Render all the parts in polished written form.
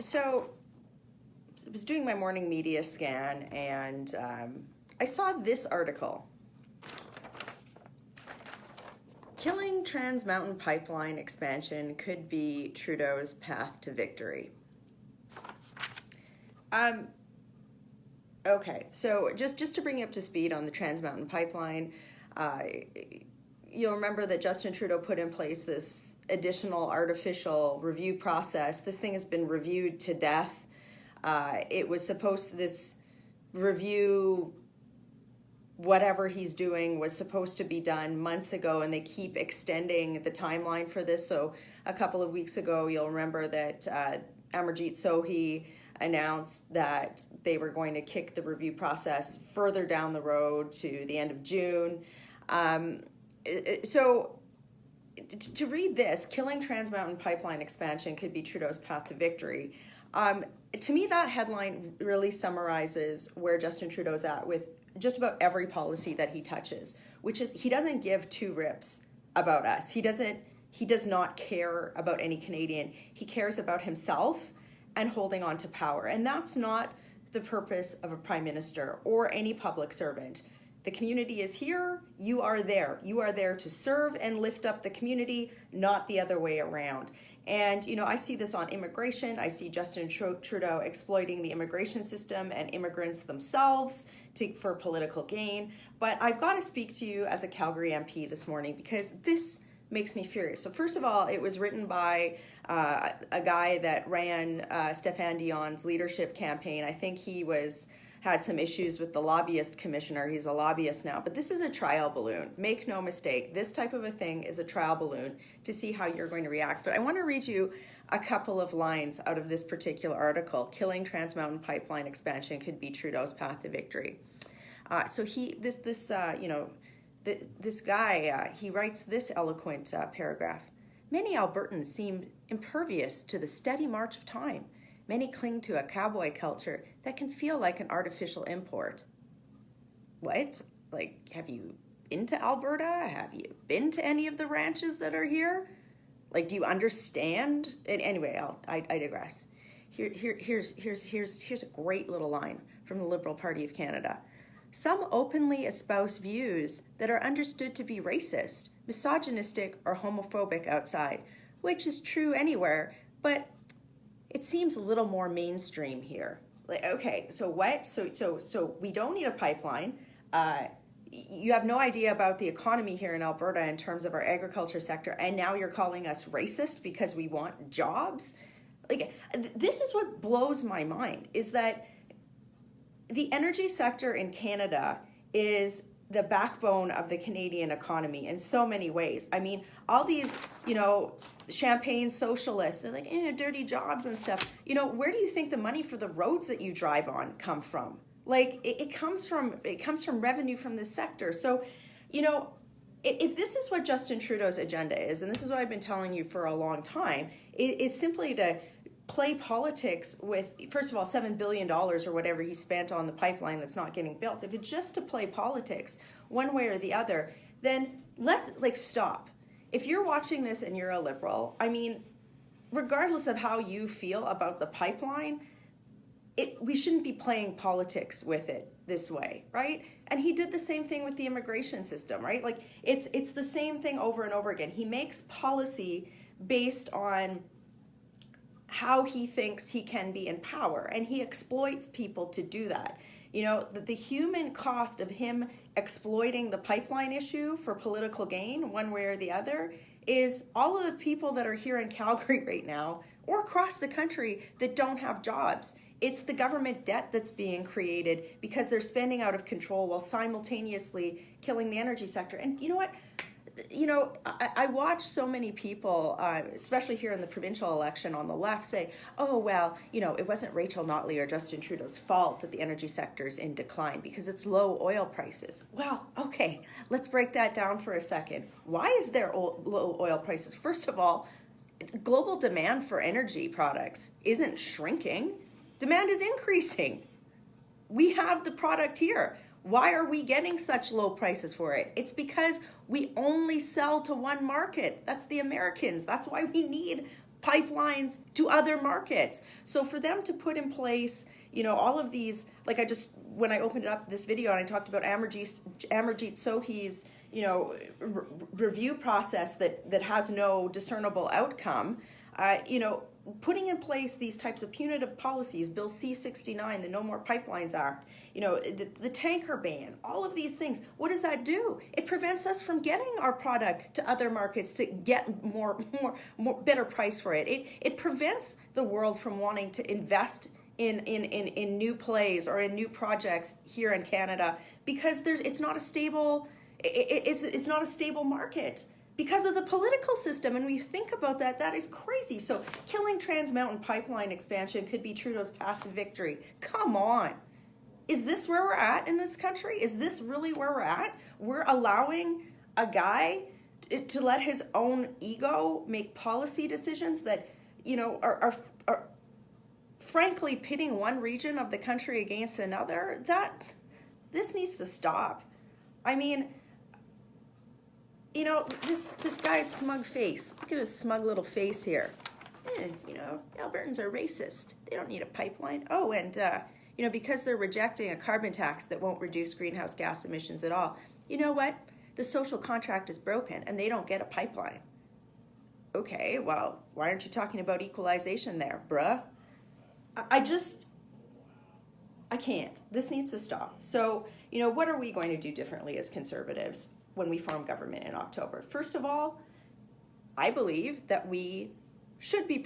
So I was doing my morning media scan and I saw this article. Killing TransMountain pipeline expansion could be Trudeau's path to victory. Okay, so just to bring you up to speed on the TransMountain pipeline, you'll remember that Justin Trudeau put in place this additional artificial review process. This thing has been reviewed to death. It was supposed to, this review, whatever he's doing, was supposed to be done months ago, and they keep extending the timeline for this. So a couple of weeks ago, you'll remember that Amarjeet Sohi announced that they were going to kick the review process further down the road to the end of June. So to read this, killing TransMountain pipeline expansion could be Trudeau's path to victory. To me, that headline really summarizes where Justin Trudeau's at with just about every policy that he touches, which is he doesn't give two rips about us. He does not care about any Canadian. He cares about himself and holding on to power. And that's not the purpose of a prime minister or any public servant. The community is here, you are there. You are there to serve and lift up the community, not the other way around. And, you know, I see this on immigration. I see Justin Trudeau exploiting the immigration system and immigrants themselves for political gain. But I've got to speak to you as a Calgary MP this morning because this makes me furious. So first of all, it was written by a guy that ran Stéphane Dion's leadership campaign. I think he had some issues with the lobbyist commissioner. He's a lobbyist now, but this is a trial balloon. Make no mistake, this type of a thing is a trial balloon to see how you're going to react. But I want to read you a couple of lines out of this particular article. Killing TransMountain pipeline expansion could be Trudeau's path to victory. This guy, he writes this eloquent paragraph. Many Albertans seem impervious to the steady march of time. Many cling to a cowboy culture that can feel like an artificial import. What? Like, have you been to Alberta? Have you been to any of the ranches that are here? Like, do you understand? And anyway, I digress. Here's a great little line from the Liberal Party of Canada. Some openly espouse views that are understood to be racist, misogynistic, or homophobic outside, which is true anywhere, but it seems a little more mainstream here. Like, okay, so what? So we don't need a pipeline. You have no idea about the economy here in Alberta in terms of our agriculture sector, and now you're calling us racist because we want jobs? Like, this is what blows my mind, is that the energy sector in Canada is the backbone of the Canadian economy in so many ways. I mean, all these, champagne socialists, they're like, dirty jobs and stuff. Where do you think the money for the roads that you drive on come from? Like, it comes from revenue from this sector. So, if this is what Justin Trudeau's agenda is, and this is what I've been telling you for a long time, it's simply to play politics with, first of all, $7 billion or whatever he spent on the pipeline that's not getting built. If it's just to play politics one way or the other, then let's stop. If you're watching this and you're a Liberal, I mean, regardless of how you feel about the pipeline, we shouldn't be playing politics with it this way, right? And he did the same thing with the immigration system, right? Like, it's the same thing over and over again. He makes policy based on how he thinks he can be in power, and he exploits people to do that. The human cost of him exploiting the pipeline issue for political gain, one way or the other, is all of the people that are here in Calgary right now, or across the country, that don't have jobs. It's the government debt that's being created because they're spending out of control while simultaneously killing the energy sector. And you know what? I watch so many people, especially here in the provincial election on the left, say, oh, well, it wasn't Rachel Notley or Justin Trudeau's fault that the energy sector is in decline because it's low oil prices. Well, okay, let's break that down for a second. Why is there low oil prices? First of all, global demand for energy products isn't shrinking. Demand is increasing. We have the product here. Why are we getting such low prices for it? It's because we only sell to one market. That's the Americans. That's why we need pipelines to other markets. So for them to put in place, all of these, like when I opened up this video and I talked about Amarjeet Sohi's, review process that has no discernible outcome, putting in place these types of punitive policies, Bill C-69, the No More Pipelines Act, the tanker ban, all of these things, what does that do? It prevents us from getting our product to other markets to get more better price for it. It prevents the world from wanting to invest in new plays or in new projects here in Canada because it's not a stable market. Because of the political system, and we think about that, that is crazy. So killing TransMountain pipeline expansion could be Trudeau's path to victory. Come on. Is this where we're at in this country? Is this really where we're at? We're allowing a guy to let his own ego make policy decisions that, are frankly pitting one region of the country against another. This needs to stop. I mean, this guy's smug face. Look at his smug little face here. Albertans are racist. They don't need a pipeline. Oh, and, because they're rejecting a carbon tax that won't reduce greenhouse gas emissions at all, you know what? The social contract is broken and they don't get a pipeline. Okay, well, why aren't you talking about equalization there, bruh? I can't. This needs to stop. So, what are we going to do differently as Conservatives when we form government in October? First of all, I believe that we should be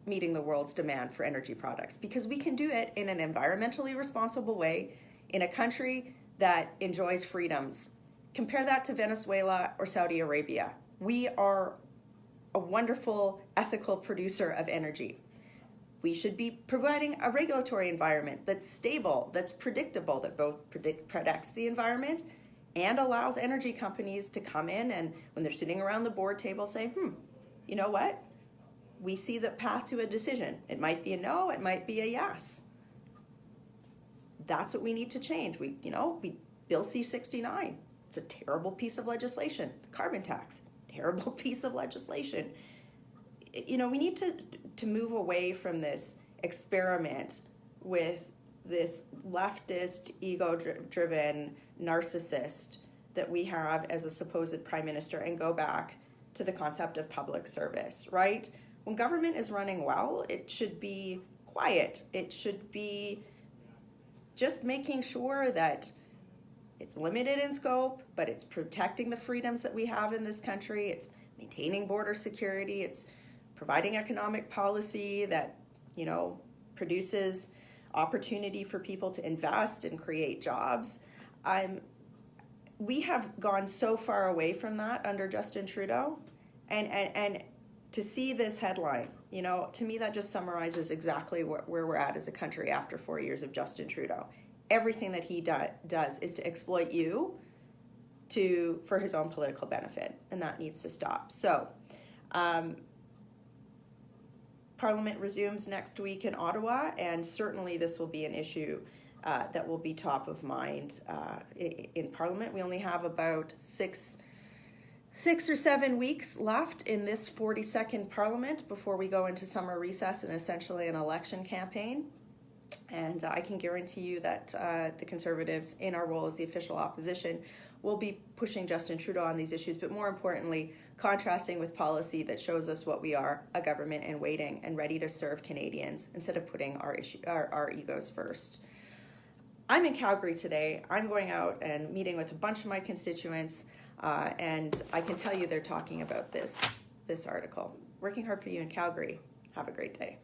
meeting the world's demand for energy products because we can do it in an environmentally responsible way in a country that enjoys freedoms. Compare that to Venezuela or Saudi Arabia. We are a wonderful, ethical producer of energy. We should be providing a regulatory environment that's stable, that's predictable, that both protects the environment and allows energy companies to come in and when they're sitting around the board table say, you know what? We see the path to a decision. It might be a no, it might be a yes. That's what we need to change. Bill C-69, it's a terrible piece of legislation. The carbon tax, terrible piece of legislation. We need to move away from this experiment with this leftist, ego-driven narcissist that we have as a supposed prime minister and go back to the concept of public service, right? When government is running well, it should be quiet. It should be just making sure that it's limited in scope, but it's protecting the freedoms that we have in this country. It's maintaining border security. It's providing economic policy that, produces opportunity for people to invest and create jobs. We have gone so far away from that under Justin Trudeau, and to see this headline, to me that just summarizes exactly where we're at as a country after 4 years of Justin Trudeau. Everything that he does is to exploit you for his own political benefit, and that needs to stop. So, Parliament resumes next week in Ottawa, and certainly this will be an issue that will be top of mind in Parliament. We only have about six or 7 weeks left in this 42nd Parliament before we go into summer recess and essentially an election campaign. And I can guarantee you that the Conservatives, in our role as the official opposition, will be pushing Justin Trudeau on these issues, but more importantly, contrasting with policy that shows us what we are, a government in waiting and ready to serve Canadians instead of putting our egos first. I'm in Calgary today. I'm going out and meeting with a bunch of my constituents, and I can tell you they're talking about this article. Working hard for you in Calgary. Have a great day.